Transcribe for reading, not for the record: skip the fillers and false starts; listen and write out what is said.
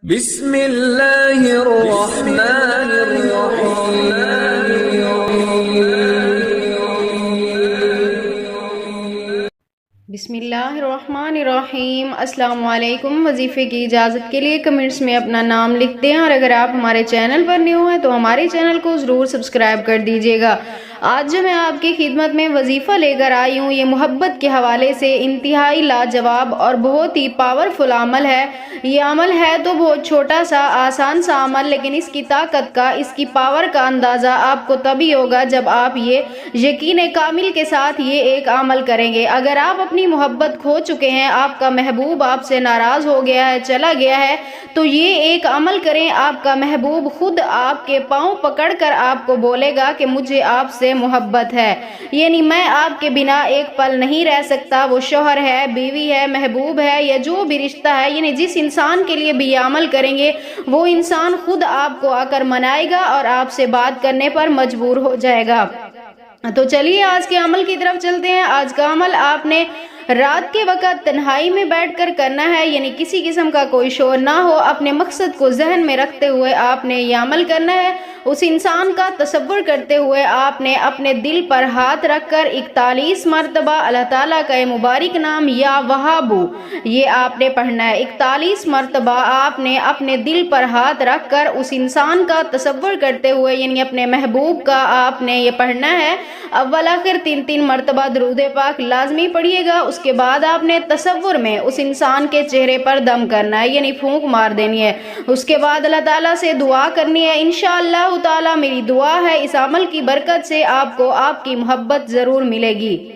بسم اللہ الرحمن الرحیم۔ بسم اللہ الرحمن الرحیم۔ السلام علیکم۔ وظیفے کی اجازت کے لیے کمنٹس میں اپنا نام لکھ دیں، اور اگر آپ ہمارے چینل پر نیو ہیں تو ہمارے چینل کو ضرور سبسکرائب کر دیجیے گا۔ آج جو میں آپ کی خدمت میں وظیفہ لے کر آئی ہوں، یہ محبت کے حوالے سے انتہائی لاجواب اور بہت ہی پاورفل عمل ہے۔ یہ عمل ہے تو بہت چھوٹا سا آسان سا عمل، لیکن اس کی طاقت کا، اس کی پاور کا اندازہ آپ کو تبھی ہوگا جب آپ یہ یقین کامل کے ساتھ یہ ایک عمل کریں گے۔ اگر آپ اپنی محبت کھو چکے ہیں، آپ کا محبوب آپ سے ناراض ہو گیا ہے، چلا گیا ہے، تو یہ ایک عمل کریں۔ آپ کا محبوب خود آپ کے پاؤں پکڑ کر آپ کو بولے گا کہ مجھے آپ سے محبت ہے، یعنی میں آپ کے بنا ایک پل نہیں رہ سکتا۔ وہ شوہر ہے، بیوی ہے، محبوب ہے، یا جو بھی رشتہ ہے، یعنی جس انسان کے لیے بھی یہ عمل کریں گے، وہ انسان خود آپ کو آ کر منائے گا اور آپ سے بات کرنے پر مجبور ہو جائے گا۔ تو چلیے آج کے عمل کی طرف چلتے ہیں۔ آج کا عمل آپ نے رات کے وقت تنہائی میں بیٹھ کر کرنا ہے، یعنی کسی قسم کا کوئی شور نہ ہو۔ اپنے مقصد کو ذہن میں رکھتے ہوئے آپ نے یہ عمل کرنا ہے۔ اس انسان کا تصور کرتے ہوئے آپ نے اپنے دل پر ہاتھ رکھ کر 41 مرتبہ اللہ تعالیٰ کا مبارک نام یا وہابو یہ آپ نے پڑھنا ہے۔ 41 مرتبہ آپ نے اپنے دل پر ہاتھ رکھ کر اس انسان کا تصور کرتے ہوئے، یعنی اپنے محبوب کا آپ نے یہ پڑھنا ہے۔ اول آخر 3 مرتبہ درود پاک لازمی پڑھیے گا۔ اس کے بعد آپ نے تصور میں اس انسان کے چہرے پر دم کرنا ہے، یعنی پھونک مار دینی ہے۔ اس کے بعد اللہ تعالیٰ سے دعا کرنی ہے۔ انشاءاللہ تعالیٰ میری دعا ہے اس عمل کی برکت سے آپ کو آپ کی محبت ضرور ملے گی۔